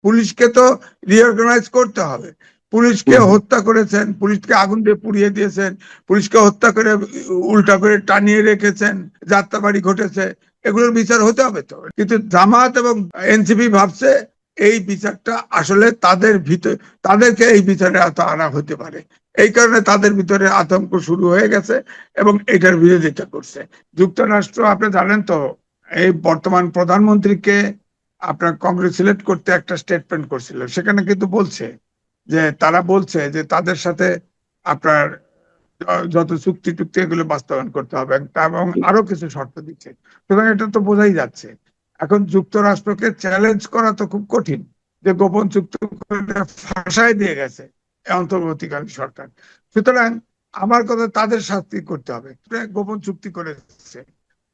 পুলিশকে তো রিঅর্গানাইজ করতে হবে। পুলিশকে হত্যা করেছেন, পুলিশকে আগুন দিয়ে পুড়িয়ে দিয়েছেন, পুলিশকে হত্যা করে উল্টা করে টানিয়ে রেখেছেন, যাত্রাবাড়ি ঘটেছে, এগুলোর বিচার হতে হবে তো। কিন্তু জামাত এবং এনসিপি ভাবছে এই বিচারটা আসলে তাদের ভিতরে, তাদেরকে এই বিচারে আনা হতে পারে, এই কারণে তাদের ভিতরে আতঙ্ক শুরু হয়ে গেছে এবং এটার বিরোধিতা করছে। যুক্তরাষ্ট্র, আপনি জানেন তো, এই বর্তমান প্রধানমন্ত্রীকে আপনার কংগ্রেচুলেট করতে একটা স্টেটমেন্ট করছিল, সেখানে কিন্তু বলছে যে তারা বলছে যে তাদের সাথে আপনার যত চুক্তি টুক্তি এগুলো বাস্তবায়ন করতে হবে এবং আরো কিছু শর্ত দিচ্ছে। সুতরাং এটা তো বোঝাই যাচ্ছে এখন যুক্তরাষ্ট্রকে চ্যালেঞ্জ করা তো খুব কঠিন, যে গোপন চুক্তি করে ফাঁসায় দিয়ে গেছে অন্তর্বর্তীকালীন সরকার। সুতরাং আমার কথা, তাদের শাস্তি করতে হবে। গোপন চুক্তি করেছে,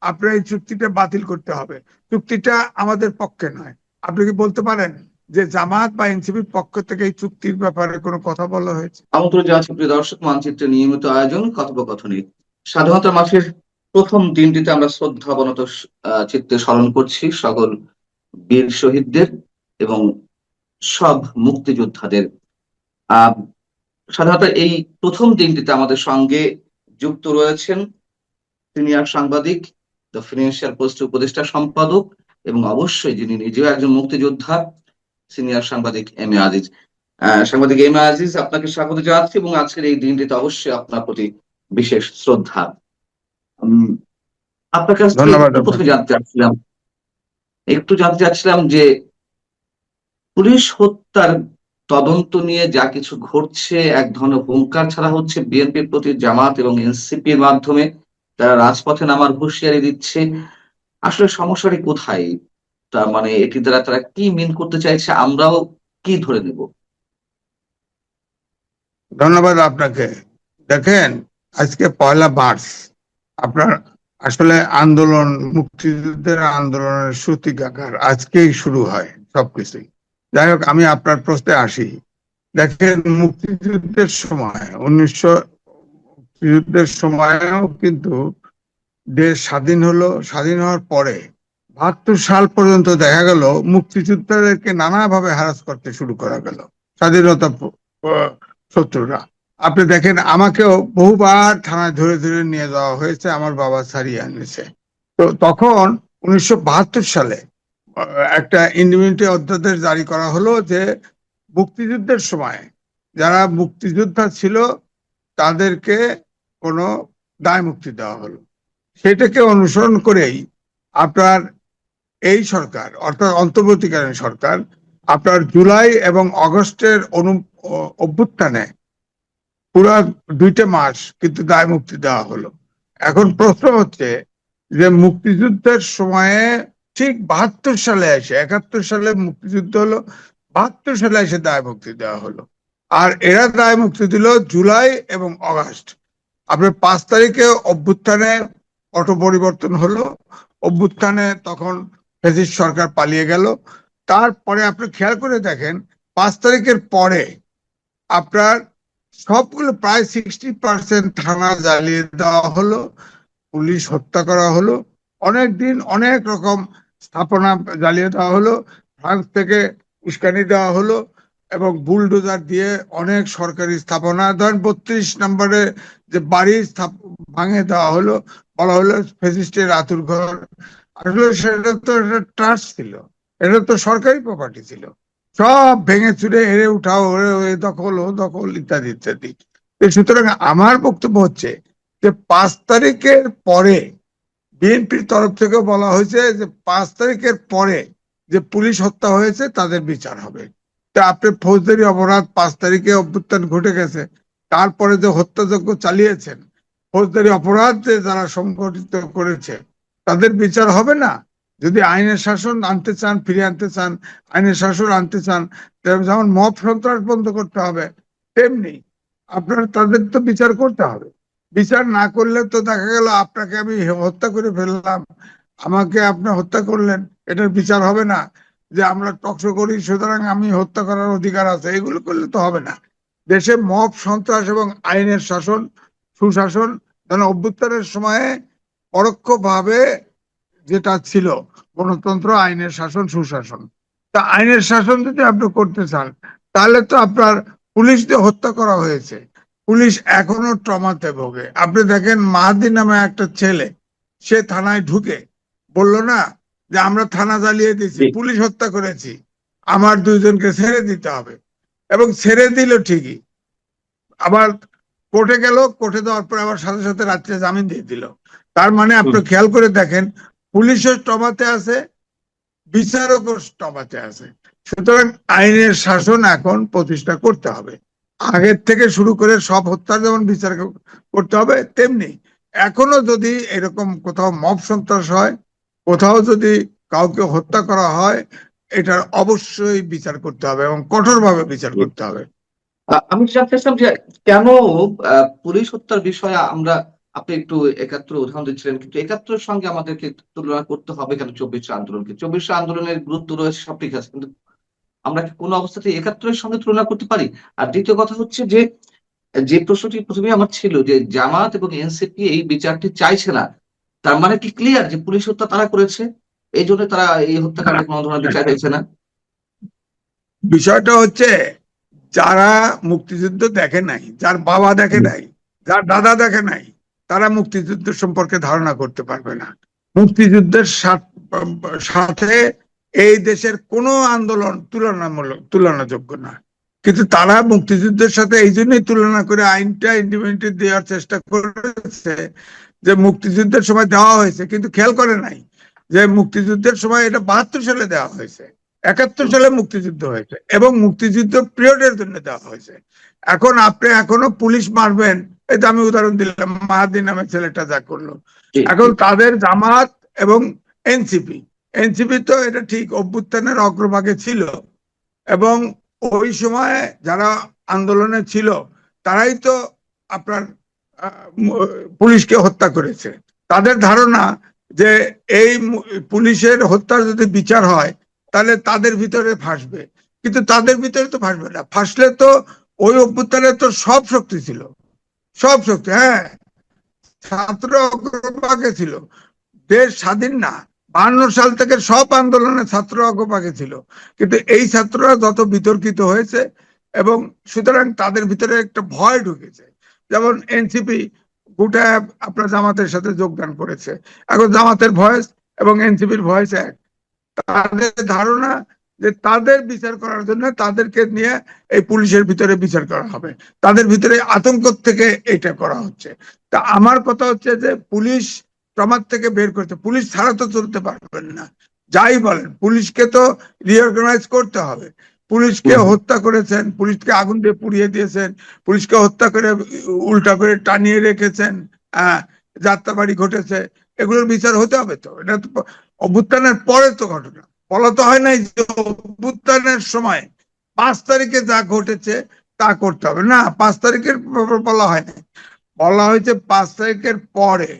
আপনার এই চুক্তিটা বাতিল করতে হবে। চুক্তিটা আমাদের পক্ষে নয়। আপনি কি বলতে পারেন যে জামাত বা এনসিপির পক্ষ থেকে এই চুক্তির ব্যাপারে কোনো কথা বলা হয়েছে? আমন্ত্রণ জানাচ্ছি প্রিয় দর্শক, মানচিত্রের নিয়মিত আয়োজন কথোপকথনে স্বাধীনতা মাসের প্রথম দিনটিতে আমরা শ্রদ্ধাবনত চিত্তে স্মরণ করছি সকল বীর শহীদদের এবং সব মুক্তিযোদ্ধাদের। সাধারণত এই প্রথম দিনটিতে আমাদের সঙ্গে যুক্ত রয়েছেন সিনিয়র সাংবাদিক, দ্য ফিনান্সিয়াল পোস্টের উপদেষ্টা সম্পাদক এবং অবশ্যই যিনি নিজেও একজন মুক্তিযোদ্ধা, সিনিয়র সাংবাদিক এম এ আজিজ। সাংবাদিক এম এ আজিজ, আপনাকে স্বাগত জানাচ্ছি এবং আজকের এই দিনটিতে অবশ্যই আপনার প্রতি বিশেষ শ্রদ্ধা। আপনার কাছ থেকে প্রথমে একটু জানতে চাচ্ছিলাম যে পুলিশ হত্যার তদন্ত নিয়ে যা কিছু ঘটছে, এক ধরনের হুঙ্কার ছাড়া হচ্ছে বিএনপির প্রতি জামাত এবং এনসিপির মাধ্যমে তারা রাজপথে নামার হুঁশিয়ারি দিচ্ছে। আসলে সমস্যাটি কোথায়? তার মানে এটি দ্বারা তারা কি মিন করতে চাইছে, আমরাও কি ধরে নেব? ধন্যবাদ আপনাকে। দেখেন, আজকে 1 মার্চ আপনার আসলে আন্দোলন, মুক্তিযুদ্ধের আন্দোলনের সূতিকাগার আজকেই শুরু হয় সবকিছুই। যাই হোক, আমি আপনার প্রশ্নে আসি। দেখেন, মুক্তিযুদ্ধের সময় 1900 মুক্তিযুদ্ধের সময়ও কিন্তু দেশ স্বাধীন হলো। স্বাধীন হওয়ার পরে 72 সাল পর্যন্ত দেখা গেল মুক্তিযোদ্ধাদেরকে নানাভাবে হ্যারাস করতে শুরু করা গেল স্বাধীনতা শত্রুরা। আপনি দেখেন, আমাকেও বহুবার থানায় ধরে ধরে নিয়ে যাওয়া হয়েছে, আমার বাবা ছাড়িয়ে আনিয়েছে। তো তখন 1972 সালে একটা ইন্ডিপেন্ডেন্ট অধ্যাদেশ জারি করা হলো যে মুক্তিযুদ্ধের সময় যারা মুক্তিযোদ্ধা ছিল তাদেরকে কোনো দায় মুক্তি দেওয়া হলো। সেটাকে অনুসরণ করেই আপনার এই সরকার, অর্থাৎ অন্তর্বর্তীকালীন সরকার, আপনার জুলাই এবং অগস্টের অভ্যুত্থানে পুরা 2টা মাস কিন্তু দায় মুক্তি দেওয়া হলো। এখন প্রশ্ন হচ্ছে যে মুক্তিযুদ্ধের সময়ে ঠিক 72 সালে এসে, 71 সালে মুক্তিযুদ্ধ হলো, 72 সালে এসে দায় মুক্তি দেওয়া হলো। আর এরা দায় মুক্তি দিল জুলাই এবং অগাস্ট। আপনার 5 তারিখে অভ্যুত্থানে পট পরিবর্তন হলো, অভ্যুত্থানে তখন ফ্যাসিস্ট সরকার পালিয়ে গেল। তারপরে আপনি খেয়াল করে দেখেন, 5 তারিখের পরে আপনার সবগুলো প্রায় 60% থানা জ্বালিয়ে দেওয়া হলো, পুলিশ হত্যা করা হলো, অনেক দিন অনেক রকম স্থাপনা জ্বালিয়ে দেওয়া হলো, ফ্রান্স থেকে উস্কানি দেওয়া হলো এবং বুলডোজার দিয়ে অনেক সরকারি স্থাপনা, ধরেন 32 নম্বরে যে বাড়ি ভাঙে দেওয়া হলো, বলা হলো ফ্যাসিস্টের আতুর ঘর। আসলে সেটা তো একটা ট্রাস্ট ছিল, এটা তো সরকারি প্রপার্টি ছিল। সব ভেঙে চুরে হেরে উঠাও, দখল ও দখল ইত্যাদি ইত্যাদি। সুতরাং আমার বক্তব্য হচ্ছে যে 5 তারিখের পরে বিএনপির তরফ থেকে বলা হয়েছে যে 5 তারিখের পরে যে পুলিশ হত্যা হয়েছে তাদের বিচার হবে। তা আপনি ফৌজদারি অপরাধ, 5 তারিখে অভ্যুত্থান ঘটে গেছে, তারপরে যে হত্যাযজ্ঞ চালিয়েছেন, ফৌজদারি অপরাধ যে যারা সংগঠিত করেছে তাদের বিচার হবে না? যদি আইনের শাসন আনতে চান, ফিরিয়ে আনতে চান, আইনের শাসন আনতে চান, যেমন মব সন্ত্রাস বন্ধ করতে হবে, তেমনি আপনার তাদের তো বিচার করতে হবে। বিচার না করলে তো দেখা গেল আপনাকে আমি হত্যা করে ফেললাম, আমাকে আপনি হত্যা করলেন, এটার বিচার হবে না। যে আমরা টকশো করি সুতরাং আমি হত্যা করার অধিকার আছে, এগুলো করলে তো হবে না। দেশে মব সন্ত্রাস এবং আইনের শাসন, সুশাসন, যেন অভ্যুত্থানের সময়ে পরোক্ষভাবে যেটা ছিল গণতন্ত্র, আইনের শাসন, সুশাসন, তা আইনের শাসন যদি আপনি করতে চান, তাহলে তো আপনার পুলিশ দিয়ে হত্যা করা হয়েছে, পুলিশ এখনো ট্রমাতে ভোগে। আপনি দেখেন মাহাদি নামে একটা ছেলে, সে থানায় ঢুকে বলল না যে আমরা থানা জ্বালিয়ে দিয়েছি, জি পুলিশ হত্যা করেছি, আমার দুইজনকে ছেড়ে দিতে হবে। এবং ছেড়ে দিল ঠিকই, আবার কোর্টে গেল, কোর্টে দেওয়ার পর আবার সাথে সাথে রাত্রে জামিন দিয়ে দিল। তার মানে আপনি খেয়াল করে দেখেন, পুলিশও টমাতে আছে, বিচারকও টমাতে আছে। সুতরাং আইনের শাসন এখন প্রতিষ্ঠা করতে হবে। আগের থেকে শুরু করে সব হত্যার যেমন বিচার করতে হবে, তেমনি এখনো যদি এরকম কোথাও মব সন্ত্রাস হয়, কোথাও যদি কাউকে হত্যা করা হয়, এটার অবশ্যই বিচার করতে হবে এবং কঠোরভাবে বিচার জি। করতে হবে। আমি জানতে চাইছিলাম যে কেন পুলিশ হত্যার বিষয়ে আমরা, আপনি একটু ৭১ উদাহরণ দিচ্ছিলেন, কিন্তু ৭১-এর সঙ্গে আমাদেরকে তুলনা করতে হবে কেন ২৪শে আন্দোলনকে? ২৪শে আন্দোলনের গুরুত্ব রয়েছে, সব ঠিক আছে, কিন্তু আমরা কি কোনো অবস্থাতে ৭১-এর সঙ্গে তুলনা করতে পারি? আর দ্বিতীয় কথা হচ্ছে যে, যে প্রশ্নটি প্রথমেই আমার ছিল যে জামাত এবং এনসিপি এই বিচারটি চাইছে না, তার মানে কি ক্লিয়ার যে পুলিশ হত্যা তারা করেছে, এই জন্য তারা এই হত্যাকাণ্ডে কোনো ধরনের বিচার চাইছে না? বিষয়টা হচ্ছে, যারা মুক্তিযুদ্ধ দেখে নাই, যার বাবা দেখে নাই, যার দাদা দেখে নাই, তারা মুক্তিযুদ্ধ সম্পর্কে ধারণা করতে পারবে না। মুক্তিযুদ্ধের সাথে এই দেশের কোনো আন্দোলন তুলনাযোগ্য না। কিন্তু তারা মুক্তিযুদ্ধের সাথে এই জন্যই তুলনা করে আইনটা ইমপ্লিমেন্ট দেওয়ার চেষ্টা করেছে যে মুক্তিযুদ্ধের সময় দেওয়া হয়েছে, কিন্তু খেয়াল করে নাই যে মুক্তিযুদ্ধের সময় এটা ৭২ সালে দেওয়া হয়েছে, ৭১ সালে মুক্তিযুদ্ধ হয়েছে এবং মুক্তিযুদ্ধ পিরিয়ডের জন্য দেওয়া হয়েছে। এখন আপনি এখনো পুলিশ মারবেন, এই যে আমি উদাহরণ দিলাম মাহাদি নামের ছেলেটা যা করলো। জি এখন জি তাদের জামাত এবং এনসিপি, এনসিপি তো এটা ঠিক অভ্যুত্থানের অগ্রভাগে ছিল এবং ওই সময় যারা আন্দোলনে ছিল তারাই তো আপনার পুলিশকে হত্যা করেছে। তাদের ধারণা যে এই পুলিশের হত্যার যদি বিচার হয় তাহলে তাদের ভিতরে ফাঁসবে, কিন্তু তাদের ভিতরে তো ফাঁসবে না। ফাঁসলে তো ওই অভ্যুত্থানে তো সব শক্তি ছিল, সব শক্তি, হ্যাঁ, ছাত্র অগ্রভাগে ছিল, দেশ স্বাধীন না, ৫২ সাল থেকে সব আন্দোলনে ছাত্র অগ্রভাগে ছিল, কিন্তু এই ছাত্ররা যত বিতর্কিত হয়েছে এবং সুতরাং তাদের ভিতরে একটা ভয় ঢুকেছে। যেমন এনসিপি গোটা আপনার জামাতের সাথে যোগদান করেছে, এখন জামাতের ভয়েস এবং এনসিপির ভয়েস এক। তাদের ধারণা যে তাদের বিচার করার জন্য তাদেরকে নিয়ে এই পুলিশের ভিতরে বিচার করা হবে, তাদের ভিতরে আতঙ্ক থেকে এটা করা হচ্ছে। তা আমার কথা হচ্ছে যে পুলিশ জমাত থেকে বের করতে, পুলিশ ছাড়া তো চলতে পারবেন না। যাই বলেন, পুলিশকে তো রিঅর্গানাইজ করতে হবে। পুলিশকে হত্যা করেছেন, পুলিশকে আগুন দিয়ে পুড়িয়ে দিয়েছেন, পুলিশকে হত্যা করে উল্টা করে টানিয়ে রেখেছেন, যাত্রাবাড়ি ঘটেছে, এগুলোর বিচার হতে হবে। তো এটা তো অভ্যুত্থানের পরে তো ঘটনা, বলা তো হয় নাই যে অভ্যুত্থানের সময় ৫ তারিখে যা ঘটেছে তা করতে হবে না। ৫ তারিখের বলা হয় না, বলা হয়েছে ৫ তারিখের পরে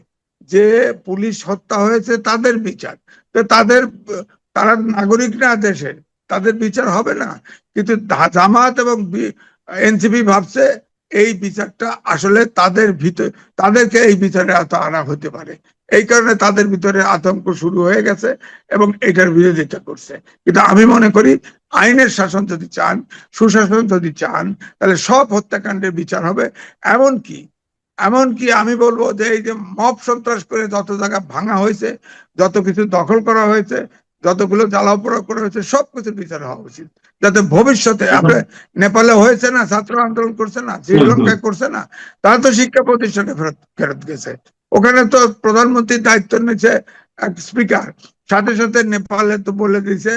যে পুলিশ হত্যা হয়েছে তাদের বিচার। তো তারা নাগরিক না দেশের, তাদের বিচার হবে না। কিন্তু জামাত এবং এনসিপি ভাবছে এই বিচারটা আসলে তাদের ভিতরে, তাদেরকে এই বিচারে আনা হতে পারে, এই কারণে তাদের ভিতরে আতঙ্ক শুরু হয়ে গেছে এবং এটার বিরোধিতা করছে। কিন্তু আমি মনে করি আইনের শাসন যদি চান, সুশাসন যদি চান, তাহলে সব হত্যাকাণ্ডের বিচার হবে। এমনকি এমনকি আমি বলবো যে এই যে মব সন্ত্রাস করে যত জায়গা ভাঙা হয়েছে, যত কিছু দখল করা হয়েছে, যতগুলো জ্বালাও পোড়া করা হয়েছে, সবকিছুর বিচার হওয়া উচিত, যাতে ভবিষ্যতে আপনি নেপালে হয়েছে না, ছাত্র আন্দোলন করছে না, শ্রীলঙ্কায় করছে না, তারা তো শিক্ষা প্রতিষ্ঠানে ফেরত ফেরত গেছে, ওখানে তো প্রধানমন্ত্রীর দায়িত্ব নিয়েছে এক স্পিকার, সাথে সাথে নেপালে তো বলে দিয়েছে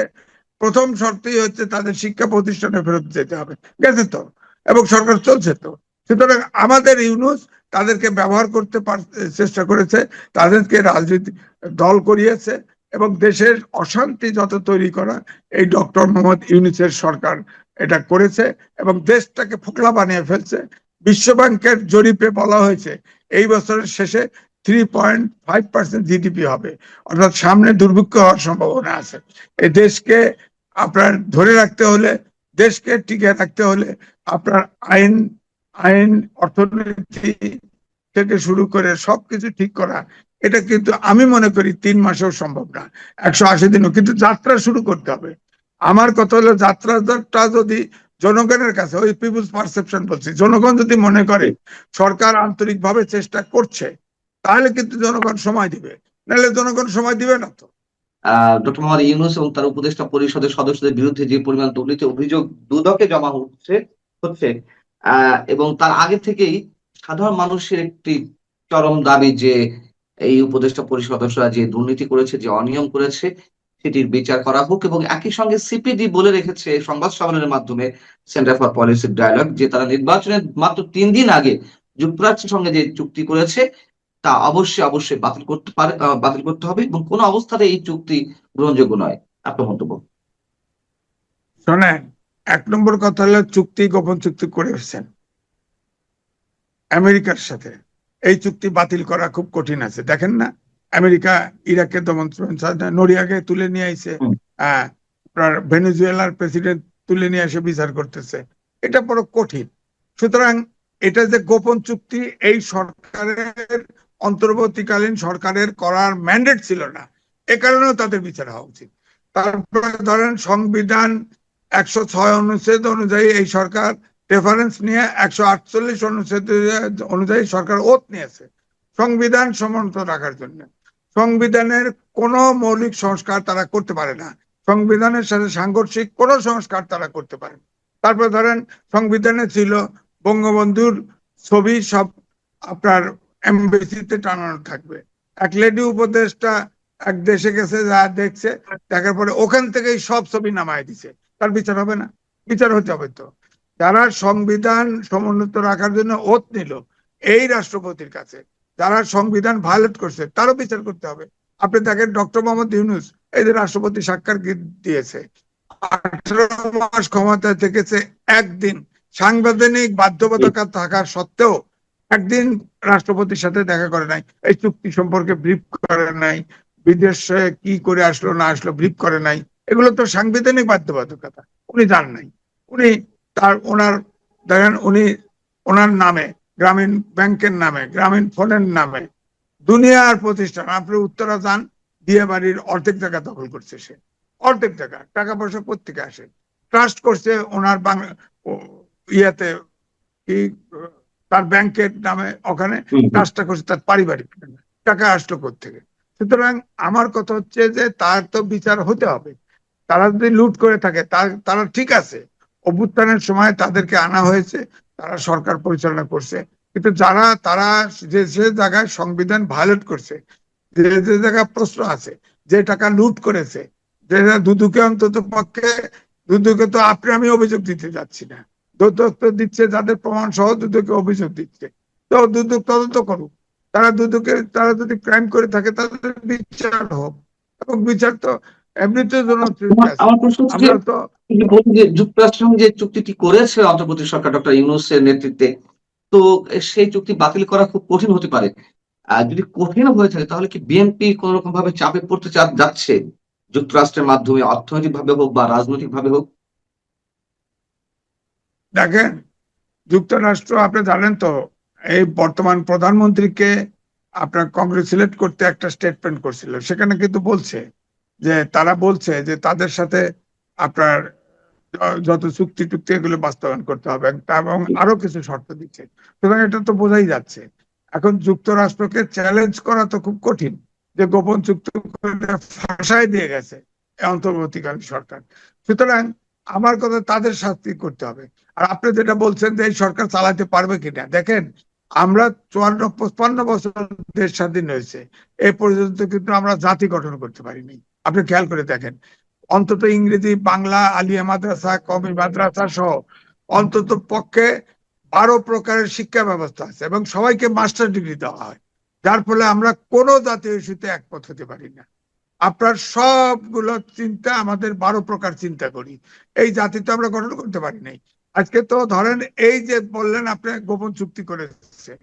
প্রথম শর্তই হচ্ছে তাদের শিক্ষা প্রতিষ্ঠানে ফেরত যেতে হবে, গেছে তো, এবং সরকার চলছে তো। সুতরাং আমাদের ইউনূস তাদেরকে ব্যবহার করতে চেষ্টা করেছে, তাদেরকে রাজনীতি দল করিয়েছে এবং দেশের অশান্তি যত তৈরি করা এই ডক্টর মোহাম্মদ ইউনূসের সরকার এটা করেছে এবং দেশটাকে ফোকলা বানিয়ে ফেলছে। বিশ্বব্যাংকের জরিপে বলা হয়েছে এই বছরের শেষে 3.5% জিডিপি হবে, অর্থাৎ সামনে দুর্ভিক্ষ হওয়ার সম্ভাবনা আছে। এই দেশকে আপনার ধরে রাখতে হলে, দেশকে টিকে রাখতে হলে আপনার আইন আইন অর্থনীতি থেকে শুরু করে সবকিছু ঠিক করা, এটা কিন্তু আমি মনে করি 3 মাসেও সম্ভব না, 180 দিনও, কিন্তু যাত্রা শুরু করতে হবে। আমার কথা হলো যাত্রাটা যদি জনগণের কাছে, ওই পিপুলস পারসেপশন বলছি, জনগণ যদি মনে করে সরকার আন্তরিকভাবে চেষ্টা করছে, তাহলে কিন্তু জনগণ সময় দিবে, নাহলে জনগণ সময় দিবে না তো। ডক্টর মোহাম্মদ ইউনূস এবং তার উপদেষ্টা পরিষদের সদস্যদের বিরুদ্ধে যে পরিমাণ দুর্নীতি অভিযোগ দুদকে জমা হচ্ছে এবং তার আগে থেকেই সাধারণ মানুষের একটি চরম দাবি যে এই উপদেষ্টা পরিষদ সদস্যরা যে দুর্নীতি করেছে, যে অনিয়ম করেছে, সেটির বিচার করা হোক। এবং একই সঙ্গে সিপিডি বলে রেখেছে সংবাদ সম্মেলনের মাধ্যমে, সেন্টার ফর পলিসি ডায়ালগ, যে তারা নির্বাচনের মাত্র 3 দিন আগে যুক্তরাষ্ট্রের সঙ্গে যে চুক্তি করেছে তা অবশ্যই বাতিল করতে হবে এবং কোনো অবস্থাতে এই চুক্তি গ্রহণযোগ্য নয়। আপনার মন্তব্য? শোনেন, 1 নম্বর কথা হলো চুক্তি, গোপন চুক্তি করে এসেছেন আমেরিকার সাথে। এই চুক্তি বাতিল করা খুব কঠিন আছে। দেখেন না, আমেরিকা ইরাকে দমন নড়িয়াকে তুলে নিয়ে আইছে, আপনার ভেনেজুয়েলার প্রেসিডেন্ট তুলে নিয়ে এসে বিচার করতেছে। এটা বড় কঠিন। সুতরাং এটা যে গোপন চুক্তি, এই সরকারের, অন্তর্বর্তীকালীন সরকারের করার ম্যান্ডেট ছিল না, এ কারণেও তাদের বিচার হওয়া উচিত। তারপরে ধরেন সংবিধান 106 অনুচ্ছেদ অনুযায়ী এই সরকার রেফারেন্স নিয়ে 148 অনুচ্ছেদ অনুযায়ী সরকার ওথ নিয়েছে সংবিধান সমুন্নত রাখার জন্য। সংবিধানের কোন মৌলিক সংস্কার তারা করতে পারে না, সংবিধানের সাথে সাংঘর্ষিক কোন সংস্কার তারা করতে পারে না। তারপরে ধরেন সংবিধানে ছিল বঙ্গবন্ধুর ছবি সব আপনার এমবেসিতে টানানো থাকবে। এক লেডি উপদেষ্টা এক দেশে গেছে, যা দেখছে, দেখার পরে ওখান থেকেই সব ছবি নামায় দিছে। তার বিচার হবে না? বিচার হতে হবে তো। যারা সংবিধান সমুন্নত রাখার জন্য ওথ নিল এই রাষ্ট্রপতির কাছে, যারা সংবিধান ভায়োলেট করছে তারও বিচার করতে হবে। আপনি দেখেন ডক্টর মোহাম্মদ ইউনূস, এই যে রাষ্ট্রপতি সাক্ষাৎ দিয়েছে, 18 মাস ক্ষমতায় থেকেছে, একদিন সাংবিধানিক বাধ্যবাধকতা থাকার সত্ত্বেও একদিন রাষ্ট্রপতির সাথে দেখা করে নাই, এই চুক্তি সম্পর্কে ব্রিফ করে নাই, বিদেশে কি করে আসলো না আসলো ব্রিফ করে নাই। এগুলো তো সাংবিধানিক বাধ্যবাধকতা, উনি জান নাই। উনি ওনার দেখেন, উনি ওনার নামে, গ্রামীণ ব্যাংকের নামে, গ্রামীণ ফোনের নামে দুনিয়ার প্রতিষ্ঠান, আপনি উত্তরা যান, বিয়ে বাড়ির অর্ধেক জায়গা দখল করছে সে, অর্ধেক জায়গা। টাকা পয়সা কোত্থেকে আসে? ট্রাস্ট করছে ওনার ইয়াতে, কি, তার ব্যাংকের নামে, ওখানে ট্রাস্টটা করছে তার পারিবারিক নামে। টাকা আসলো কোত্থেকে? সুতরাং আমার কথা হচ্ছে যে তার তো বিচার হতে হবে। তারা যদি লুট করে থাকে, তারা ঠিক আছে, অভ্যুত্থানের সময় তাদেরকে আনা হয়েছে, তারা সরকার পরিচালনা করছে, কিন্তু তারা যে যে জায়গায় সংবিধান ভায়োলেট করছে, যে যে জায়গায় প্রশ্ন আছে, যে টাকা লুট করেছে, যে দুদুকে, অন্তত পক্ষে দুদুকে তো আমি অভিযোগ দিতে যাচ্ছি না, দুদক তো দিচ্ছে, যাদের প্রমাণ সহ দুদুকে অভিযোগ দিচ্ছে, তো দুদক তদন্ত করুক। তারা যদি ক্রাইম করে থাকে তাদের বিচার হোক, এবং বিচার তো এমনিতে জনপ্রিয়তা আছে। আমার প্রশ্ন হচ্ছে যে, আমরা তো বলছি যে যুক্তরাষ্ট্রের সঙ্গে যে চুক্তিটি করেছে অন্তর্বর্তী সরকার ডক্টর ইউনূসের নেতৃত্বে, তো সেই চুক্তি বাতিল করা খুব কঠিন হতে পারে। আর যদি কঠিন হয়ে থাকে তাহলে কি বিএনপি কোন রকম ভাবে চাপে পড়তে যাচ্ছে যুক্তরাষ্ট্রের মাধ্যমে, অর্থনৈতিক ভাবে হোক বা রাজনৈতিক ভাবে হোক? দেখেন, যুক্তরাষ্ট্র, আপনি জানেন তো, এই বর্তমান প্রধানমন্ত্রীকে আপনার কংগ্রেচুলেট করতে একটা স্টেটমেন্ট করছিল, সেখানে কিন্তু বলছে যে, তারা বলছে যে তাদের সাথে আপনার যত চুক্তি টুক্তি এগুলো বাস্তবায়ন করতে হবে, এবং আরো কিছু শর্ত দিচ্ছে। সুতরাং এটা তো বোঝাই যাচ্ছে এখন যুক্তরাষ্ট্রকে চ্যালেঞ্জ করা তো খুব কঠিন, যে গোপন চুক্তি করে ফাঁসায় দিয়ে গেছে অন্তর্বর্তীকালীন সরকার। সুতরাং আমার কথা, তাদের শাস্তি করতে হবে। আর আপনি যেটা বলছেন যে এই সরকার চালাতে পারবে কিনা, দেখেন, আমরা 54-55 বছর দেশ স্বাধীন হয়েছে, এ পর্যন্ত কিন্তু আমরা জাতি গঠন করতে পারিনি। আপনি খেয়াল করে দেখেন, অন্তত ইংরেজি, বাংলা, আলিয়া মাদ্রাসা, কওমি মাদ্রাসা সহ অন্তত পক্ষে 12 প্রকারের শিক্ষা ব্যবস্থা আছে, এবং সবাইকে মাস্টার ডিগ্রি দেওয়া হয়, যার ফলে আমরা কোনো জাতীয় ইস্যুতে একমত হতে পারি না। আপনার সবগুলো চিন্তা, আমাদের 12 প্রকার চিন্তা করি, এই জাতি তো আমরা গঠন করতে পারি নাই। আজকে তো ধরেন, এই যে বললেন আপনি গোপন চুক্তি করেছে,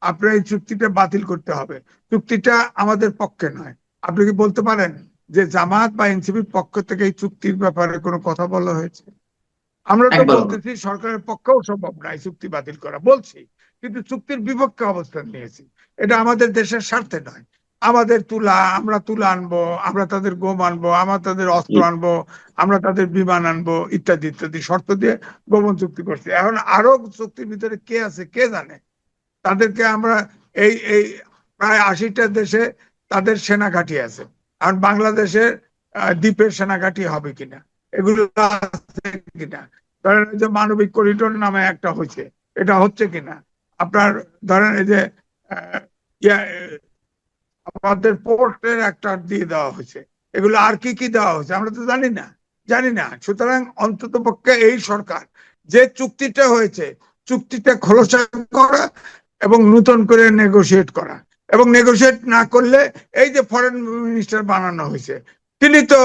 আপনার এই চুক্তিটা বাতিল করতে হবে, চুক্তিটা আমাদের পক্ষে নয়। আপনি কি বলতে পারেন যে জামাত বা এনসিপির পক্ষ থেকে এই চুক্তির ব্যাপারে কোনো কথা বলা হয়েছে? আমরা তো একবার বলতেছি সরকারের পক্ষেও সম্ভব নয় চুক্তি বাতিল করা, বলছি, কিন্তু চুক্তির বিপক্ষে অবস্থান নিয়েছি। এটা আমাদের দেশের স্বার্থে নয়। আমাদের তুলা, আমরা তুলা আনবো, আমরা তাদের গম আনবো, আমরা তাদের অস্ত্র আনবো, আমরা তাদের বিমান আনবো, ইত্যাদি ইত্যাদি শর্ত দিয়ে গোপন চুক্তি করছে। এখন আরো চুক্তির ভিতরে কে আছে কে জানে। তাদেরকে আমরা এই এই প্রায় 80টা দেশে তাদের সেনা ঘাঁটি আছে। আর বাংলাদেশের দ্বীপের সেনা ঘাঁটি হবে কিনা, এগুলো আছে কিনা। ধরেন এই যে মানবিক করিডোর নামে একটা হয়েছে, এটা হচ্ছে কিনা। আপনার ধরেন এই যে আহ, ইয়া, আমাদের পোর্টের একটা দিয়ে দেওয়া হয়েছে, এগুলো আর কি কি দেওয়া হয়েছে আমরা তো জানি না। সুতরাং অন্তত পক্ষে এই সরকার যে চুক্তিটা হয়েছে, চুক্তিটা খোলসা করা এবং নতুন করে নেগোশিয়েট করা, এবং নেগোশিয়েট না করলে এই যে ফরেন মিনিস্টার বানানো হয়েছে, তিনি তো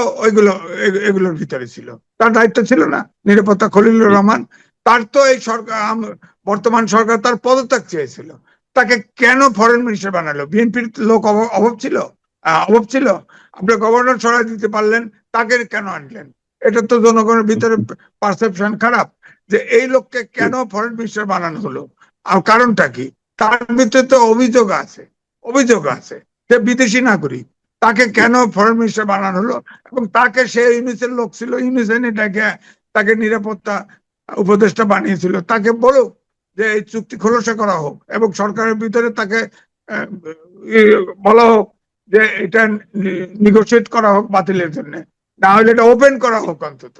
এগুলোর ভিতরে ছিল, তার দায়িত্ব ছিল না নিরাপত্তা খলিলুর রহমান। তার তো এই সরকার, বর্তমান সরকার তার পদত্যাগ চেয়েছিল, তাকে কেন ফরেন মিনিস্টার বানালো? বিএনপির লোক অভাব ছিল? আপনি গভর্নর সরাই দিতে পারলেন, তাকে কেন আনলেন? এটা তো জনগণের ভিতরে পারসেপশন খারাপ যে এই লোককে কেন ফরেন মিনিস্টার বানানো হলো। আর কারণটা কি? তার ভিতরে তো অভিযোগ আছে সে বিদেশি নাগরিক, তাকে কেন ফরেন মিনিস্টার বানানো হলো? এবং তাকে সে ইউনিসের লোক ছিল, ইউনিসেন তাকে নিরাপত্তা উপদেষ্টা বানিয়েছিল। তাকে বলো যে এই চুক্তি খোলসা করা হোক এবং সরকারের ভিতরে তাকে বলা হোক যে এটা নিগোশিয়েট করা হোক বাতিলের জন্য, না হলে এটা ওপেন করা হোক। অন্তত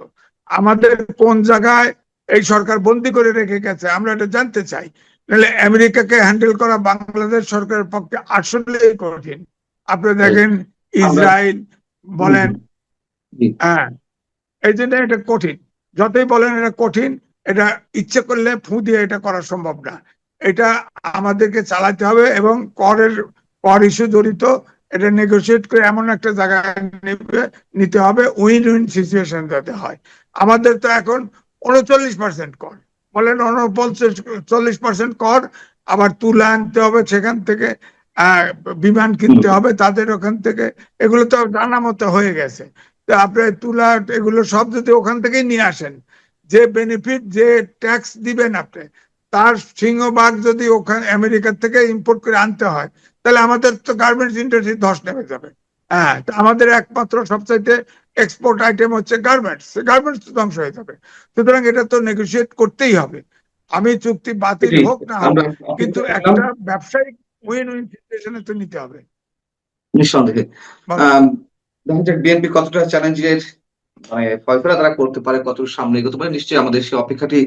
আমাদের কোন জায়গায় এই সরকার বন্দি করে রেখে গেছে আমরা এটা জানতে চাই। নাহলে আমেরিকাকে হ্যান্ডেল করা বাংলাদেশ সরকারের পক্ষে আসলেই কঠিন। আপনি দেখেন ইসরায়েল বলেন, হ্যাঁ, এই জন্য এটা কঠিন। যতই বলেন এটা কঠিন, এটা ইচ্ছে করলে ফু দিয়ে এটা করা সম্ভব না। এটা আমাদেরকে চালাতে হবে এবং কর ইস্যু জড়িত, এটা নেগোসিয়েট করে এমন একটা জায়গায় নিতে হবে উইন উইন সিচুয়েশন যাতে হয়। আমাদের তো এখন 39% কর, বলেন 40% কর, আবার তুলা আনতে হবে সেখান থেকে, বিমান কিনতে হবে তাদের ওখান থেকে, এগুলো তো জানা মতো হয়ে গেছে। আপনার তুলা এগুলো সব যদি ওখান থেকেই নিয়ে আসেন, যে বেনিফিট যে ট্যাক্স দিবেন আপনি, তার সিংহভাগ যদি ওখানে আমেরিকা থেকে ইম্পোর্ট করে আনতে হয়, তাহলে আমাদের তো গার্মেন্টস ইন্ডাস্ট্রি ধস নেমে যাবে। হ্যাঁ, আমাদের একমাত্র সবচাইতে এক্সপোর্ট আইটেম হচ্ছে গার্মেন্টস তো ধ্বংস হয়ে যাবে। সুতরাং এটা তো নেগোসিয়েট করতেই হবে। আমি চুক্তি বাতিল হোক না হোক, কিন্তু একটা ব্যবসায়িক উইন উইন সিচুয়েশনে তো নিতে হবে নিঃসন্দেহে। দেখা যাক বিএনপি কতটা চ্যালেঞ্জের মানে ফয়সলা তারা করতে পারে, কতটা সামনে এগোতে পারে, নিশ্চয়ই আমাদের সে অপেক্ষাটি